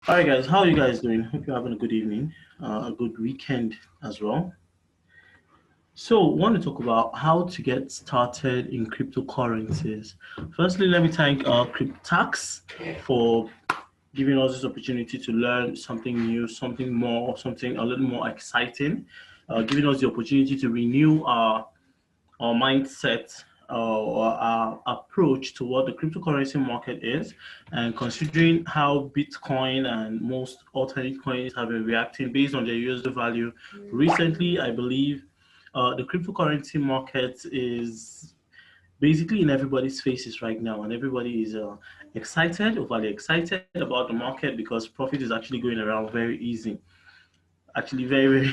All right, guys, how are you guys doing? Hope you're having a good evening, a good weekend as well. So, I want to talk about how to get started in cryptocurrencies. Firstly, let me thank Cryptax for giving us this opportunity to learn something new, something more, something a little more exciting, giving us the opportunity to renew our mindset or our approach to what the cryptocurrency market is, and considering how Bitcoin and most alternate coins have been reacting based on their USD value. Recently, I believe the cryptocurrency market is basically in everybody's faces right now, and everybody is excited, overly excited about the market because profit is actually going around very easy, actually very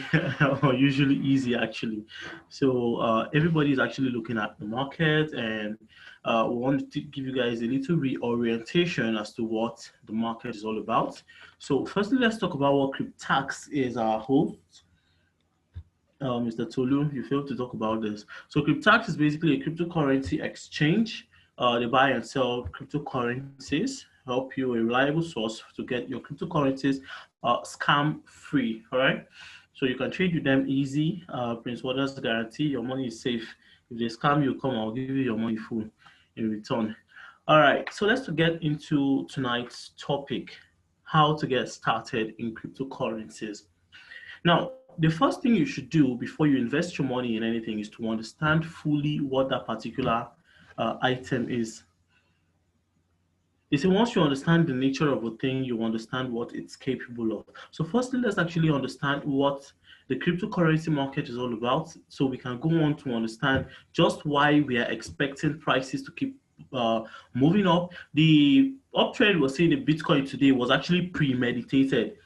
usually easy actually. So everybody is actually looking at the market, and we wanted to give you guys a little reorientation as to what the market is all about. So firstly, let's talk about what Cryptax is. Our host, Mr. Tolu, you failed to talk about this. So Cryptax is basically a cryptocurrency exchange. They buy and sell cryptocurrencies, help you a reliable source to get your cryptocurrencies scam free. All right. So you can trade with them easy. Prince Waters guarantee your money is safe. If they scam you, come, I'll give you your money full in return. All right. So let's get into tonight's topic: how to get started in cryptocurrencies. Now, the first thing you should do before you invest your money in anything is to understand fully what that particular item is. You see, once you understand the nature of a thing, you understand what it's capable of. So, firstly, let's actually understand what the cryptocurrency market is all about, so we can go on to understand just why we are expecting prices to keep uh, moving up. The uptrend we're seeing in Bitcoin today was actually premeditated.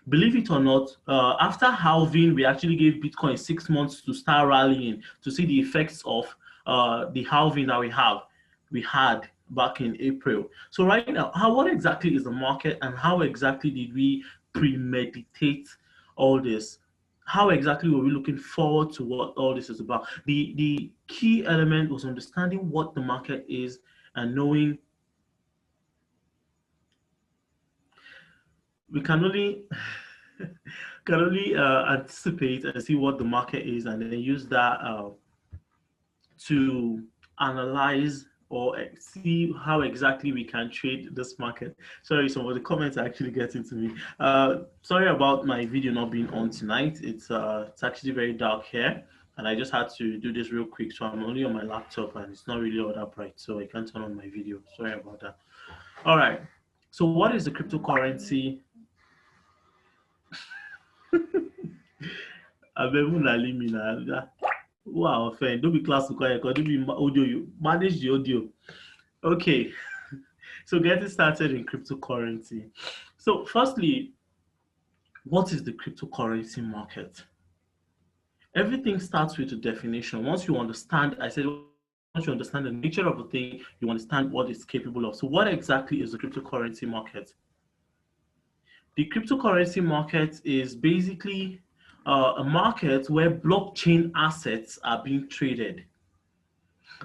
Believe it or not, after halving, we actually gave Bitcoin 6 months to start rallying to see the effects of the halving that we had back in April. So right now, what exactly is the market, and how exactly did we premeditate all this? How exactly were we looking forward to what all this is about? The key element was understanding what the market is and knowing we can only can only anticipate and see what the market is, and then use that to analyze or see how exactly we can trade this market. Sorry, some of the comments are actually getting to me. Sorry about my video not being on tonight. It's actually very dark here, and I just had to do this real quick. So I'm only on my laptop, and it's not really all that bright, so I can't turn on my video. Sorry about that. All right. So what is the cryptocurrency? Abemu na limi na. Wow, offend. Don't be classical, don't be audio. You manage the audio. Okay. So getting started in cryptocurrency. So firstly, what is the cryptocurrency market? Everything starts with a definition. Once you understand, I said, once you understand the nature of a thing, you understand what it's capable of. So what exactly is the cryptocurrency market? The cryptocurrency market is basically a market where blockchain assets are being traded.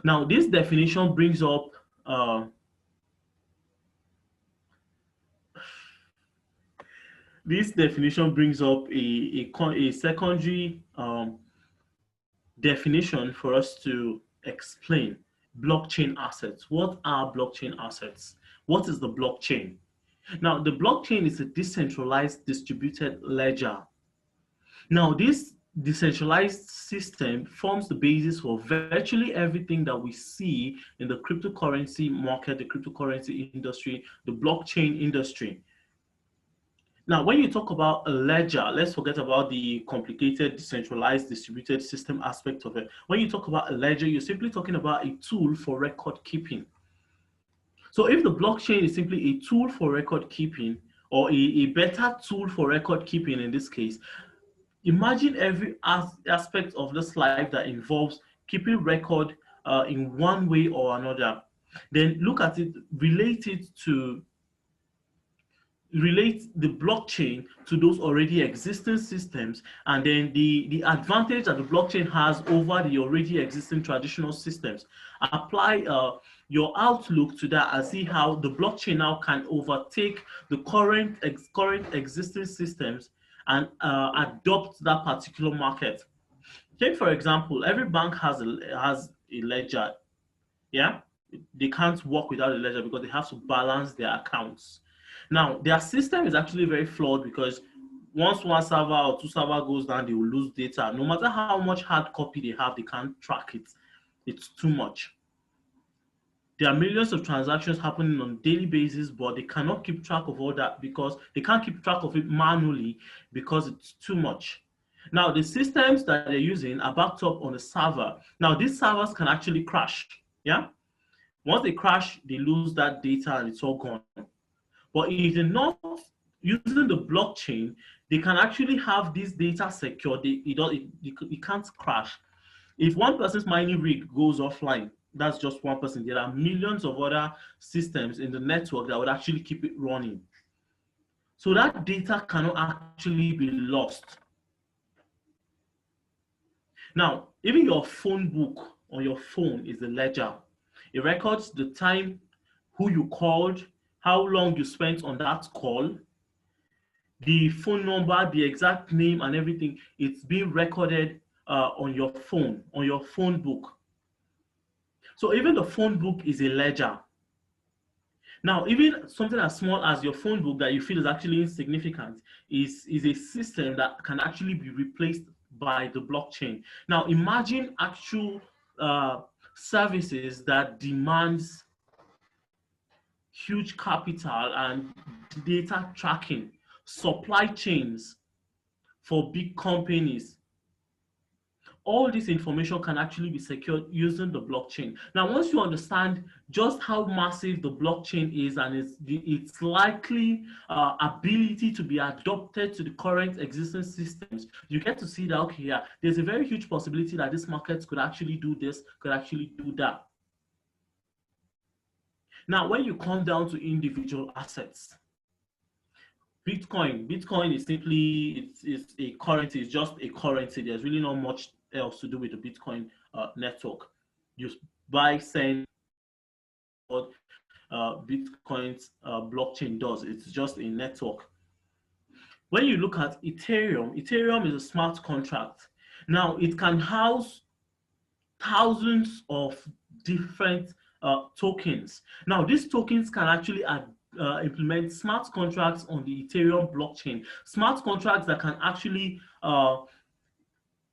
Now, this definition brings up a secondary definition for us to explain blockchain assets. What are blockchain assets? What is the blockchain? Now, the blockchain is a decentralized distributed ledger. Now, this decentralized system forms the basis for virtually everything that we see in the cryptocurrency market, the cryptocurrency industry, the blockchain industry. Now, when you talk about a ledger, let's forget about the complicated, decentralized, distributed system aspect of it. When you talk about a ledger, you're simply talking about a tool for record keeping. So if the blockchain is simply a tool for record keeping, or a better tool for record keeping in this case, imagine every aspect of this life that involves keeping record in one way or another. Then look at it, relate the blockchain to those already existing systems, and then the advantage that the blockchain has over the already existing traditional systems. Apply your outlook to that and see how the blockchain now can overtake the current existing systems and adopt that particular market. Take for example, every bank has a ledger. Yeah, they can't work without a ledger because they have to balance their accounts. Now, their system is actually very flawed because once one server or two server goes down, they will lose data. No matter how much hard copy they have, they can't track it. It's too much. There are millions of transactions happening on a daily basis, but they cannot keep track of all that because they can't keep track of it manually because it's too much. Now, the systems that they're using are backed up on a server. Now, these servers can actually crash. Yeah. Once they crash, they lose that data and it's all gone. But if they're not using the blockchain, they can actually have this data secure. It can't crash. If one person's mining rig goes offline, that's just one person. There are millions of other systems in the network that would actually keep it running. So that data cannot actually be lost. Now, even your phone book on your phone is a ledger. It records the time, who you called, how long you spent on that call, the phone number, the exact name, and everything. It's being recorded on your phone book. So even the phone book is a ledger. Now, even something as small as your phone book that you feel is actually insignificant is a system that can actually be replaced by the blockchain. Now, imagine actual services that demands huge capital and data tracking, supply chains for big companies. All this information can actually be secured using the blockchain. Now, once you understand just how massive the blockchain is and its likely ability to be adopted to the current existing systems, you get to see that, okay, yeah, there's a very huge possibility that this market could actually do this, could actually do that. Now, when you come down to individual assets, Bitcoin is simply it's a currency. It's just a currency. There's really not much else to do with the Bitcoin network. You buy, send, what Bitcoin's blockchain does. It's just a network. When you look at Ethereum is a smart contract. Now it can house thousands of different tokens. Now these tokens can actually implement smart contracts on the Ethereum blockchain. Smart contracts that can actually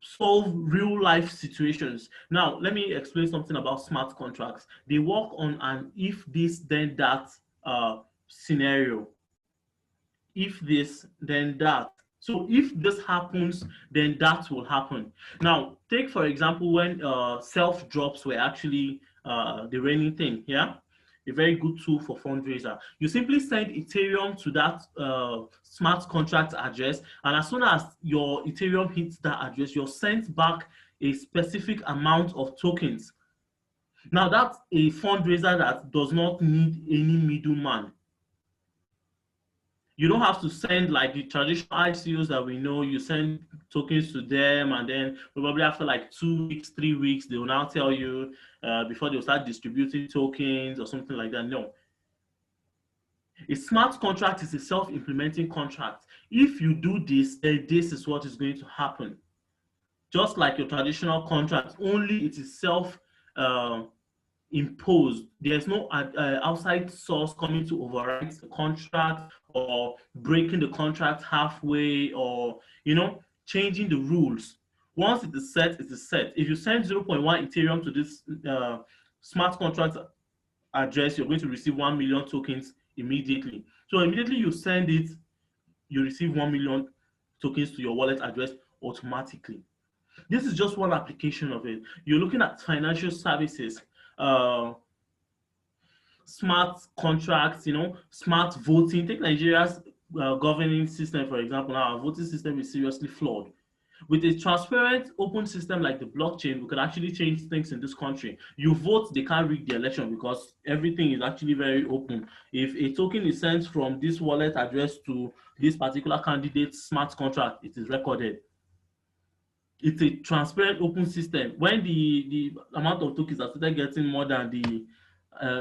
solve real life situations. Now, let me explain something about smart contracts. They work on an if this, then that scenario. If this, then that. So if this happens, then that will happen. Now, take for example when self drops were actually the reigning thing. Yeah, a very good tool for fundraiser. You simply send Ethereum to that smart contract address, and as soon as your Ethereum hits that address, you're sent back a specific amount of tokens. Now that's a fundraiser that does not need any middleman. You don't have to send like the traditional ICOs that we know. You send tokens to them, and then probably after like 2 weeks, 3 weeks, they will now tell you before they'll start distributing tokens or something like that. No. A smart contract is a self-implementing contract. If you do this, then this is what is going to happen. Just like your traditional contract, only it is self imposed. There's no outside source coming to override the contract or breaking the contract halfway or changing the rules. Once it is set, it is set. If you send 0.1 Ethereum to this smart contract address, you're going to receive 1 million tokens immediately. So immediately you send it, you receive 1 million tokens to your wallet address automatically. This is just one application of it. You're looking at financial services, smart contracts, smart voting. Take Nigeria's governing system, for example. Now, our voting system is seriously flawed. With a transparent, open system like the blockchain, we could actually change things in this country. You vote, they can't rig the election because everything is actually very open. If a token is sent from this wallet address to this particular candidate's smart contract, it is recorded. It's a transparent, open system. When the amount of tokens are started getting more than the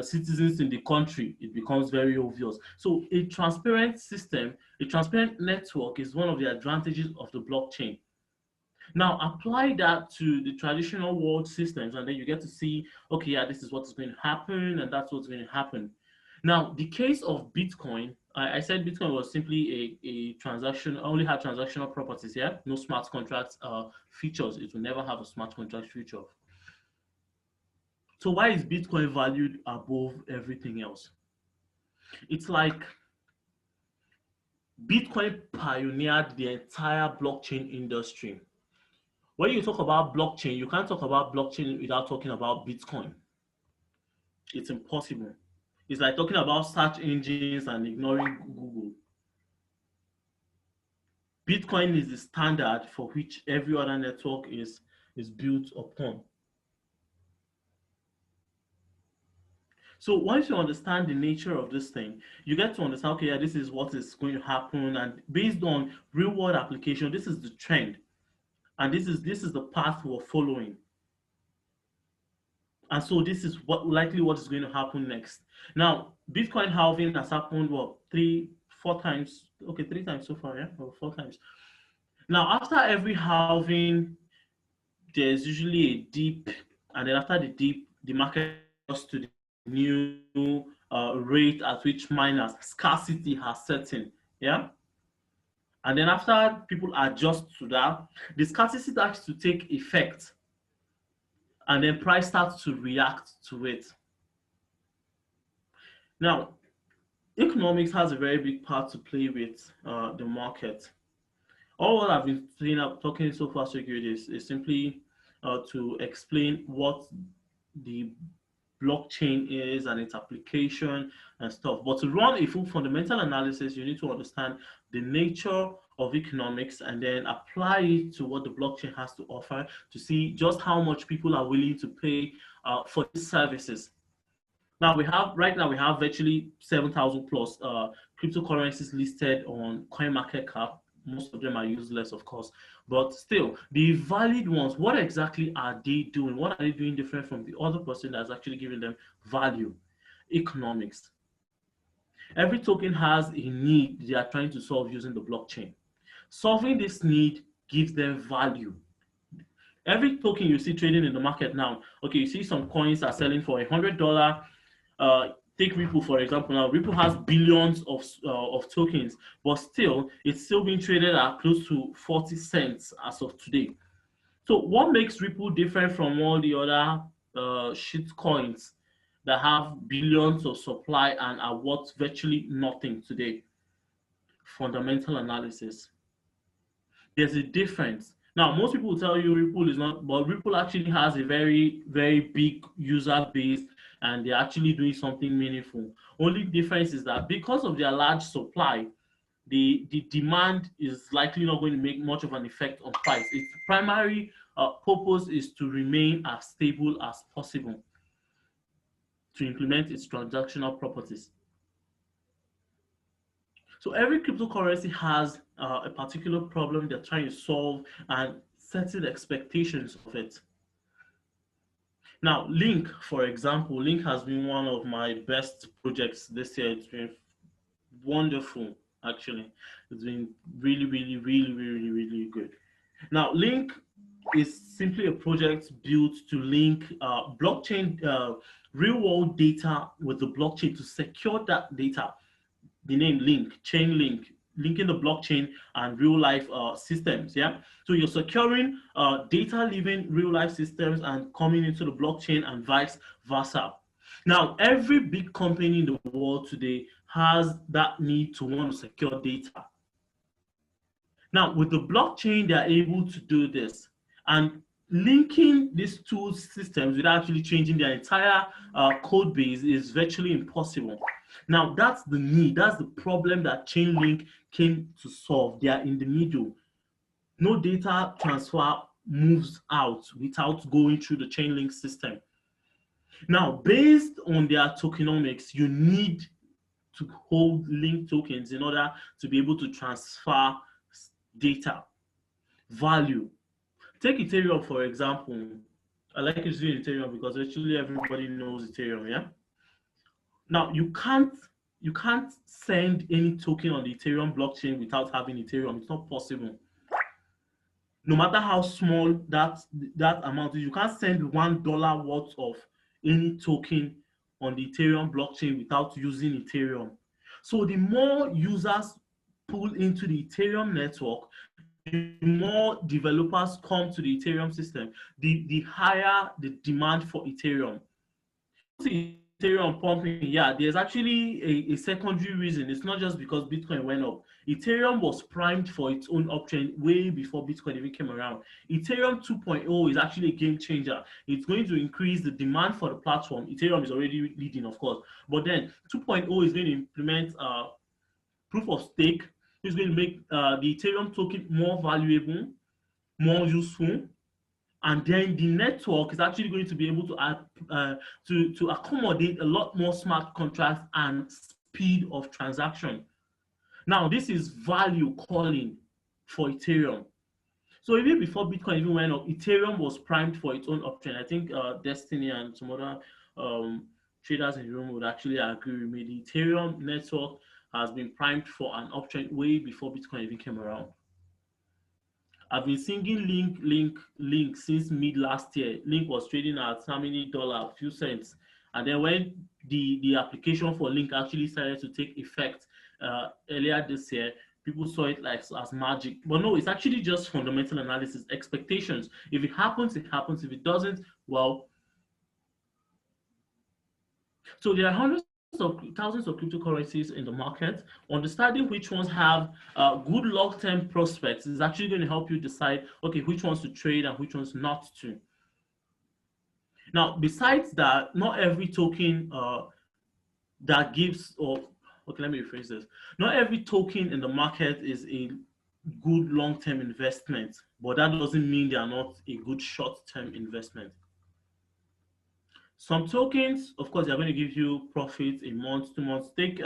citizens in the country, it becomes very obvious. So a transparent system, a transparent network is one of the advantages of the blockchain. Now apply that to the traditional world systems, and then you get to see, okay, yeah, this is what's going to happen, and that's what's going to happen. Now, the case of Bitcoin, I said Bitcoin was simply a transaction, only had transactional properties, yeah? No smart contract features. It will never have a smart contract feature. So why is Bitcoin valued above everything else? It's like Bitcoin pioneered the entire blockchain industry. When you talk about blockchain, you can't talk about blockchain without talking about Bitcoin. It's impossible. It's like talking about search engines and ignoring Google. Bitcoin is the standard for which every other network is built upon. So once you understand the nature of this thing, you get to understand, okay, yeah, this is what is going to happen, and based on real world application, this is the trend, and this is the path we're following. And so this is what is going to happen next. Now, Bitcoin halving has happened what, 4 times? Okay, 3 times so far, yeah, or 4 times. Now, after every halving, there's usually a dip, and then after the dip, the market goes to the new rate at which miners scarcity has set in. Yeah. And then after people adjust to that, the scarcity starts to take effect, and then price starts to react to it. Now, economics has a very big part to play with the market. All what I've been talking so far so good is simply to explain what the blockchain is and its application and stuff. But to run a full fundamental analysis, you need to understand the nature of economics and then apply it to what the blockchain has to offer to see just how much people are willing to pay for these services. Now right now we have virtually 7,000 plus cryptocurrencies listed on CoinMarketCap. Most of them are useless, of course, but still, the valid ones, what exactly are they doing? What are they doing different from the other person that's actually giving them value? Economics. Every token has a need they are trying to solve using the blockchain. Solving this need gives them value. Every token you see trading in the market now, okay, you see some coins are selling for $100. Take Ripple for example. Now Ripple has billions of tokens, but still it's still being traded at close to 40 cents as of today. So what makes Ripple different from all the other shit coins that have billions of supply and are worth virtually nothing today? Fundamental analysis. There's a difference. Now, most people will tell you Ripple is not, but Ripple actually has a very, very big user base and they're actually doing something meaningful. Only difference is that because of their large supply, the demand is likely not going to make much of an effect on price. Its primary purpose is to remain as stable as possible to implement its transactional properties. So every cryptocurrency has a particular problem they're trying to solve and setting expectations of it. Now, Link, for example, Link has been one of my best projects this year. It's been wonderful, actually. It's been really, really, really, really, really good. Now, Link is simply a project built to link blockchain, real world data with the blockchain to secure that data. The name Link, chain link, linking the blockchain and real life systems. Yeah. So you're securing data leaving real life systems and coming into the blockchain and vice versa. Now, every big company in the world today has that need to want to secure data. Now, with the blockchain, they are able to do this. And linking these two systems without actually changing their entire code base is virtually impossible. Now, that's the need. That's the problem that Chainlink came to solve. They are in the middle. No data transfer moves out without going through the Chainlink system. Now, based on their tokenomics, you need to hold link tokens in order to be able to transfer data, value. Take Ethereum, for example. I like using Ethereum because actually everybody knows Ethereum, yeah? Now you can't send any token on the Ethereum blockchain without having Ethereum. It's not possible. No matter how small that amount is, you can't send $1 worth of any token on the Ethereum blockchain without using Ethereum. So the more users pull into the Ethereum network, the more developers come to the Ethereum system, the higher the demand for Ethereum. Ethereum pumping, yeah, there's actually a secondary reason. It's not just because Bitcoin went up. Ethereum was primed for its own uptrend way before Bitcoin even came around. Ethereum 2.0 is actually a game changer. It's going to increase the demand for the platform. Ethereum is already leading, of course, but then 2.0 is going to implement proof of stake. It's going to make the Ethereum token more valuable, more useful, and then the network is actually going to be able to to accommodate a lot more smart contracts and speed of transaction. Now, this is value calling for Ethereum. So even before Bitcoin even went up, Ethereum was primed for its own uptrend. I think Destiny and some other um, traders in the room would actually agree with me. The Ethereum network has been primed for an uptrend way before Bitcoin even came around. I've been singing Link since mid last year. Link was trading at how many dollar? A few cents. And then when the application for Link actually started to take effect earlier this year, people saw it like as magic. But no, it's actually just fundamental analysis, expectations. If it happens, it happens. If it doesn't, well, so there are hundreds of thousands of cryptocurrencies in the market. Understanding which ones have good long-term prospects is actually going to help you decide, okay, which ones to trade and which ones not to. Now, besides that, not every token that gives, or okay, let me rephrase this. Not every token in the market is a good long-term investment, but that doesn't mean they are not a good short-term investment. Some tokens, of course, they're going to give you profits in months, 2 months. Take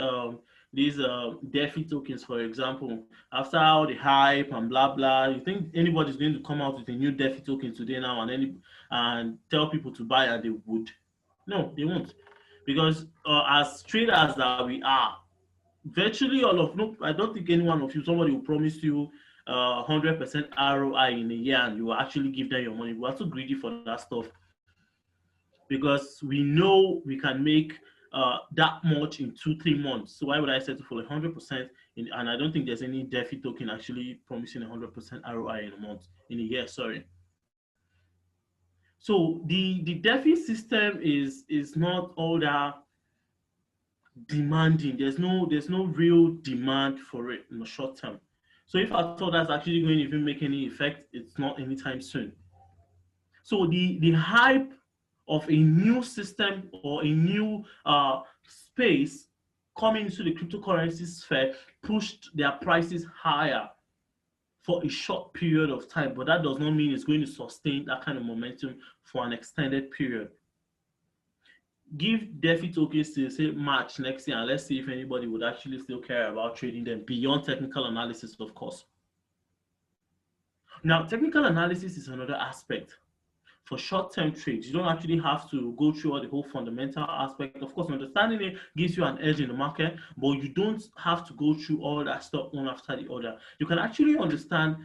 these DeFi tokens, for example. After all the hype and blah blah, you think anybody's going to come out with a new DeFi token today now and tell people to buy and they would? No, they won't, because as traders that we are, virtually all of no, I don't think any one of you, somebody will promise you 100% ROI in a year and you will actually give them your money. We are too greedy for that stuff because we know we can make that much in 2 3 months. So why would I settle for 100%? And I don't think there's any DeFi token actually promising 100% ROI in a month, in a year. Sorry. So the DeFi system is not all that demanding. There's no real demand for it in the short term. So if I thought that's actually going to even make any effect, it's not anytime soon. So the hype of a new system or a new space coming into the cryptocurrency sphere pushed their prices higher for a short period of time, but that does not mean it's going to sustain that kind of momentum for an extended period. Give DeFi tokens to say March next year, and let's see if anybody would actually still care about trading them beyond technical analysis, of course. Now, technical analysis is another aspect. For short-term trades, you don't actually have to go through all the whole fundamental aspect. Of course, understanding it gives you an edge in the market, but you don't have to go through all that stuff one after the other. You can actually understand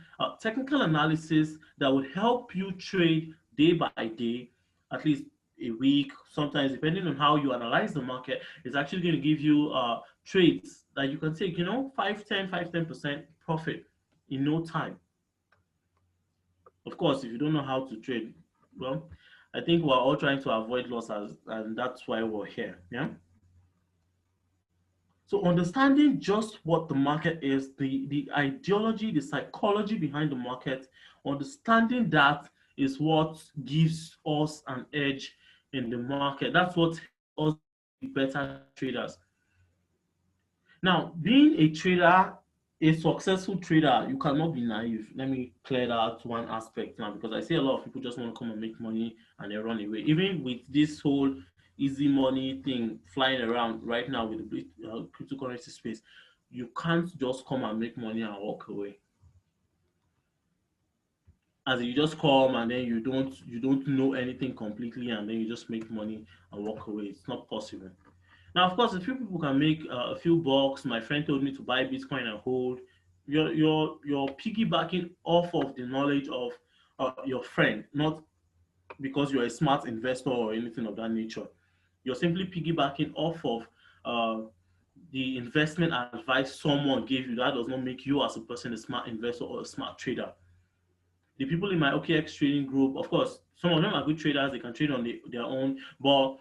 technical analysis that would help you trade day by day, at least a week, sometimes depending on how you analyze the market, is actually going to give you trades that you can take, 5, 10% profit in no time. Of course, if you don't know how to trade, well, I think we're all trying to avoid losses, and that's why we're here. Yeah. So understanding just what the market is, the ideology, the psychology behind the market, understanding that is what gives us an edge in the market. That's what helps us be better traders. Now, being a trader, a successful trader, you cannot be naive. Let me clear that one aspect now, because I see a lot of people just want to come and make money and they run away. Even with this whole easy money thing flying around right now with the cryptocurrency space, you can't just come and make money and walk away. As in you just come and then you don't know anything completely and then you just make money and walk away. It's not possible. Now, of course, a few people can make a few bucks. My friend told me to buy Bitcoin and hold. You're piggybacking off of the knowledge of your friend, not because you're a smart investor or anything of that nature. You're simply piggybacking off of uh, the investment advice someone gave you. That does not make you as a person a smart investor or a smart trader. The people in my OKX trading group, of course, some of them are good traders. They can trade on their own, but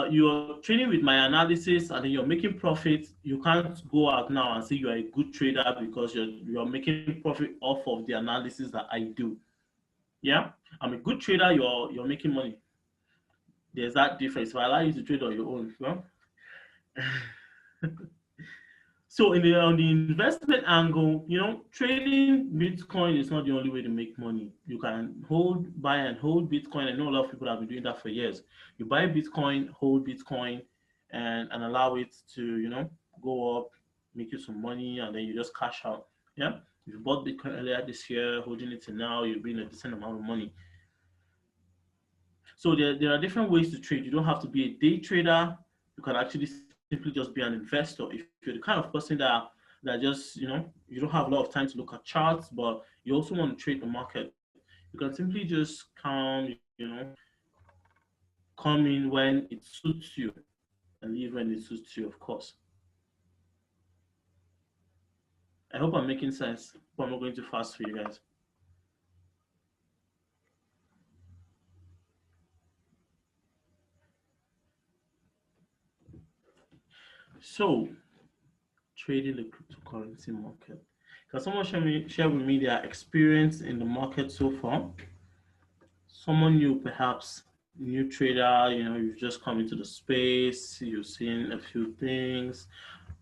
you're trading with my analysis and then you're making profits. You can't go out now and say you're a good trader because you're making profit off of the analysis that I do. Yeah, I'm a good trader. You're making money. There's that difference. If I allow you to trade on your own, well, so on the investment angle, trading Bitcoin is not the only way to make money. You can buy and hold Bitcoin. I know a lot of people have been doing that for years. You buy Bitcoin, hold Bitcoin, and allow it to go up, make you some money, and then you just cash out. Yeah, if you bought Bitcoin earlier this year, holding it to now, you'll be in a decent amount of money. So there are different ways to trade. You don't have to be a day trader. You can actually simply just be an investor. If you're the kind of person that just you don't have a lot of time to look at charts, but you also want to trade the market, you can simply just come in when it suits you and leave when it suits you, of course. I hope I'm making sense. But I'm not going too fast for you guys. So trading the cryptocurrency market. Can someone share with me their experience in the market so far? Someone new, perhaps new trader, you've just come into the space, you've seen a few things,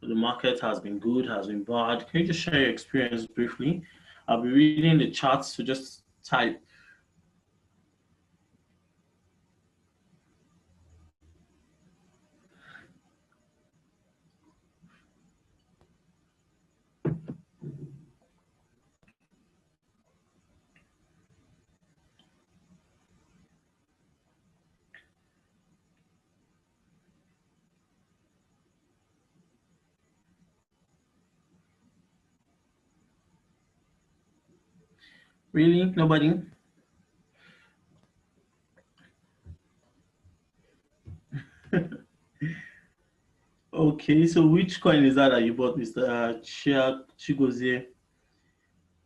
the market has been good, has been bad. Can you just share your experience briefly? I'll be reading the charts, so just type. Really? Nobody? Okay, so which coin is that you bought, Mr. Chigozie?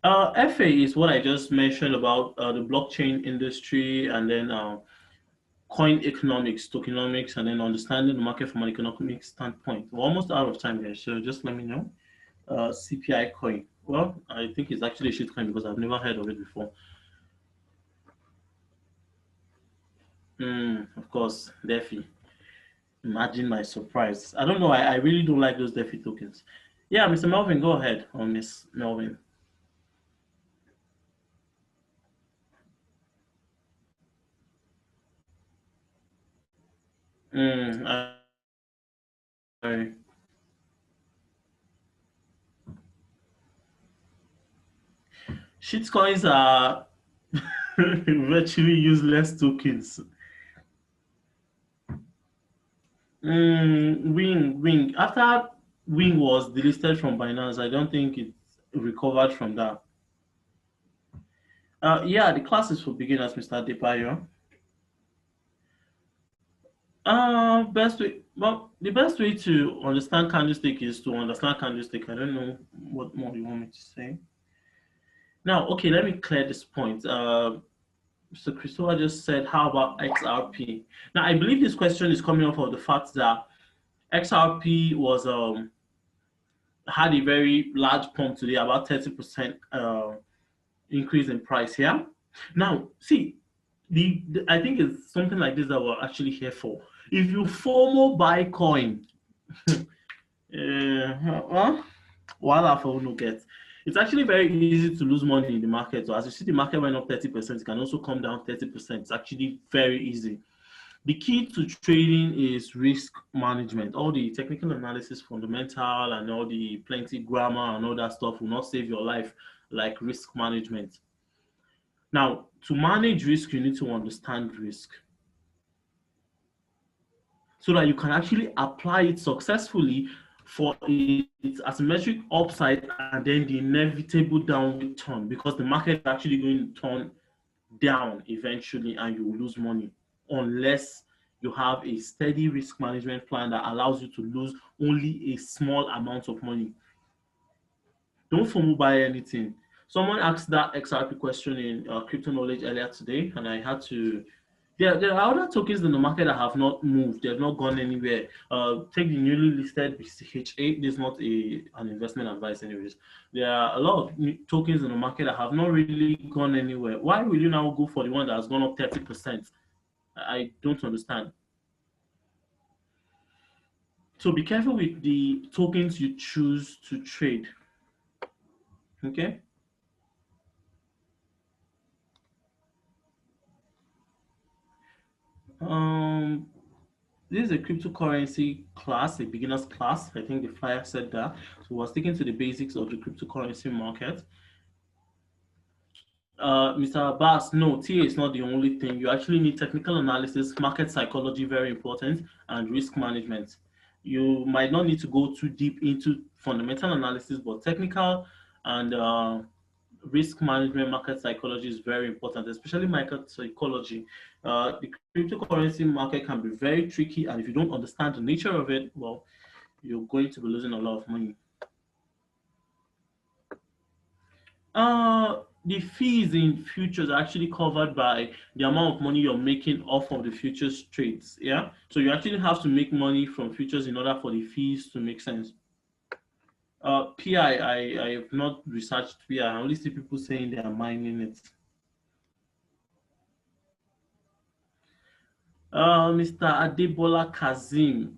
FA is what I just mentioned about the blockchain industry, and then coin economics, tokenomics, and then understanding the market from an economic standpoint. We're almost out of time here, so just let me know. CPI coin. Well, I think it's actually a shit coin because I've never heard of it before. Of course, DeFi. Imagine my surprise. I don't know. I really don't like those DeFi tokens. Yeah, Mr. Melvin, go ahead. Or Miss Melvin. Mm, I, Shitcoins are virtually useless tokens. Wing. After Wing was delisted from Binance, I don't think it recovered from that. Yeah, the class is for beginners, Mr. Depayo. The best way to understand candlestick is to understand candlestick. I don't know what more you want me to say. Now, okay, let me clear this point. So Christopher just said, how about XRP? Now, I believe this question is coming off of the fact that XRP was had a very large pump today, about 30% increase in price here. Now, see, I think it's something like this that we're actually here for. If you FOMO buy coin, well, voila for no get. It's actually very easy to lose money in the market. So as you see, the market went up 30%, it can also come down 30%. It's actually very easy. The key to trading is risk management. All the technical analysis, fundamental, and all the plenty grammar and all that stuff will not save your life like risk management. Now, to manage risk, you need to understand risk. so that you can actually apply it successfully for its asymmetric upside and then the inevitable downward turn, because the market is actually going to turn down eventually and you will lose money unless you have a steady risk management plan that allows you to lose only a small amount of money. Don't FOMO buy anything. Someone asked that XRP question in crypto knowledge earlier today, and I had to. There are other tokens in the market that have not moved. They have not gone anywhere. Take the newly listed BCH8. This is not an investment advice, anyways. There are a lot of tokens in the market that have not really gone anywhere. Why will you now go for the one that has gone up 30%? I don't understand. So be careful with the tokens you choose to trade. Okay. Um, this is a cryptocurrency class, a beginner's class. I think the flyer said that. So we're sticking to the basics of the cryptocurrency market. Mr. Abbas, no, TA is not the only thing. You actually need technical analysis, market psychology, very important, and risk management. You might not need to go too deep into fundamental analysis, but technical and risk management, market psychology is very important, especially market psychology. The cryptocurrency market can be very tricky, and if you don't understand the nature of it, well, you're going to be losing a lot of money. The fees in futures are actually covered by the amount of money you're making off of the futures trades. Yeah, so you actually have to make money from futures in order for the fees to make sense. I have not researched PI. I only see people saying they are mining it. Mr. Adebola Kazim,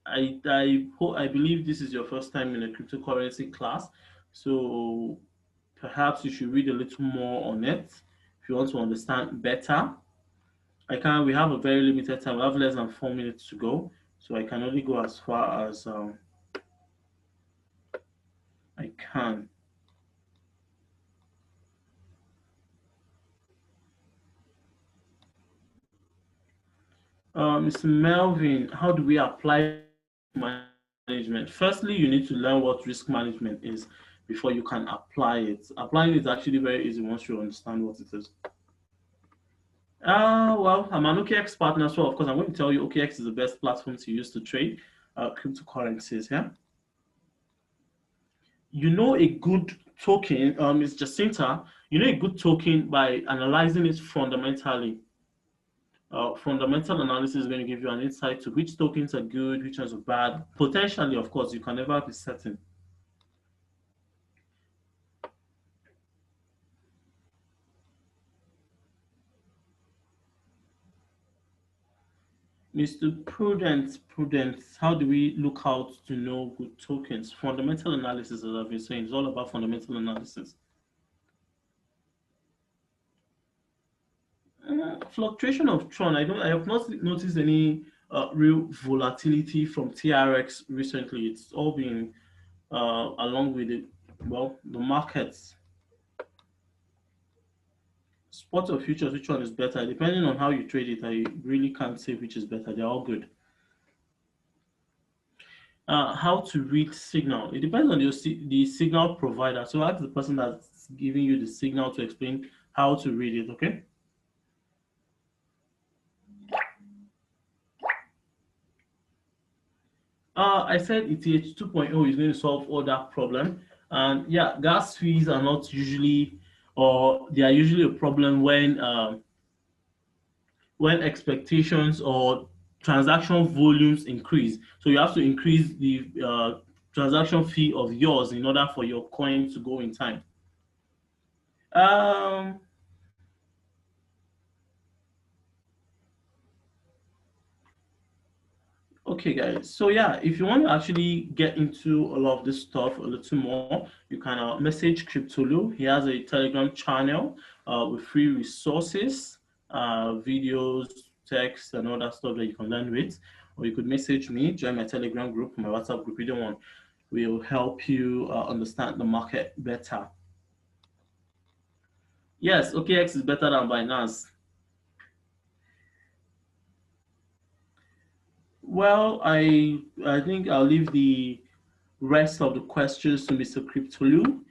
I believe this is your first time in a cryptocurrency class, so perhaps you should read a little more on it if you want to understand better. We have a very limited time. We have less than 4 minutes to go, so I can only go as far as I can. Mr. Melvin, how do we apply management? Firstly, you need to learn what risk management is before you can apply it. Applying it is actually very easy once you understand what it is. Well, I'm an OKX partner, so of course I'm going to tell you OKX is the best platform to use to trade cryptocurrencies. Yeah, you know a good token, is Jacinta. You know a good token by analyzing it fundamentally. Fundamental analysis is going to give you an insight to which tokens are good, which ones are bad. Potentially, of course, you can never be certain. Mr. Prudence, how do we look out to know good tokens? Fundamental analysis, as I've been saying, is all about fundamental analysis. Fluctuation of Tron. I have not noticed any real volatility from TRX recently. It's all been along with it. Well, the markets, spot or futures, which one is better? Depending on how you trade it, I really can't say which is better. They're all good. How to read signal? It depends on the signal provider. So ask the person that's giving you the signal to explain how to read it. Okay. I said ETH 2.0 is going to solve all that problem. And yeah, gas fees are not usually, or they are usually a problem when expectations or transaction volumes increase. So you have to increase the transaction fee of yours in order for your coin to go in time. Um, Okay, guys. So yeah, if you want to actually get into a lot of this stuff a little more, you can message Cryptolu. He has a Telegram channel with free resources, videos, text, and all that stuff that you can learn with. Or you could message me, join my Telegram group, my WhatsApp group. Either one will help you understand the market better. Yes, OKX is better than Binance. Well, I think I'll leave the rest of the questions to Mr. Cryptolu.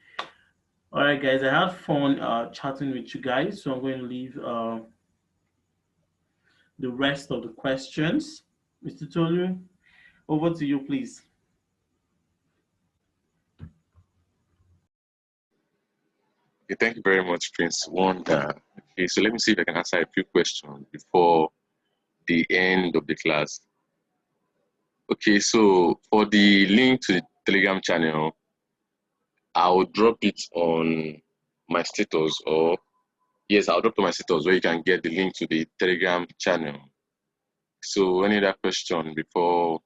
All right, guys, I had fun chatting with you guys, so I'm going to leave the rest of the questions. Mr. Tolu, over to you, please. Okay, thank you very much, Prince Wonder. Okay, so let me see if I can answer a few questions before the end of the class. Okay, so for the link to the Telegram channel, I'll drop it on my status, or yes, I'll drop to my status where you can get the link to the Telegram channel. So any other question before?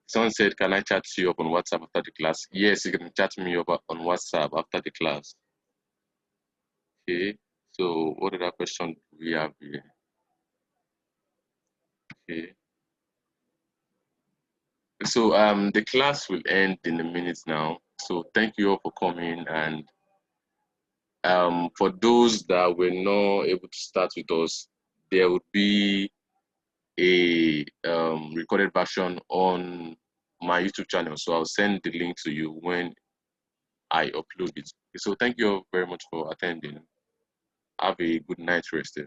Someone said, can I chat you up on WhatsApp after the class? Yes, you can chat me up on WhatsApp after the class. Okay, so what other question do we have here? Okay. So the class will end in a minute now. So thank you all for coming, and for those that were not able to start with us, there would be a recorded version on my YouTube channel. So I'll send the link to you when I upload it. So thank you all very much for attending. Have a good night rest.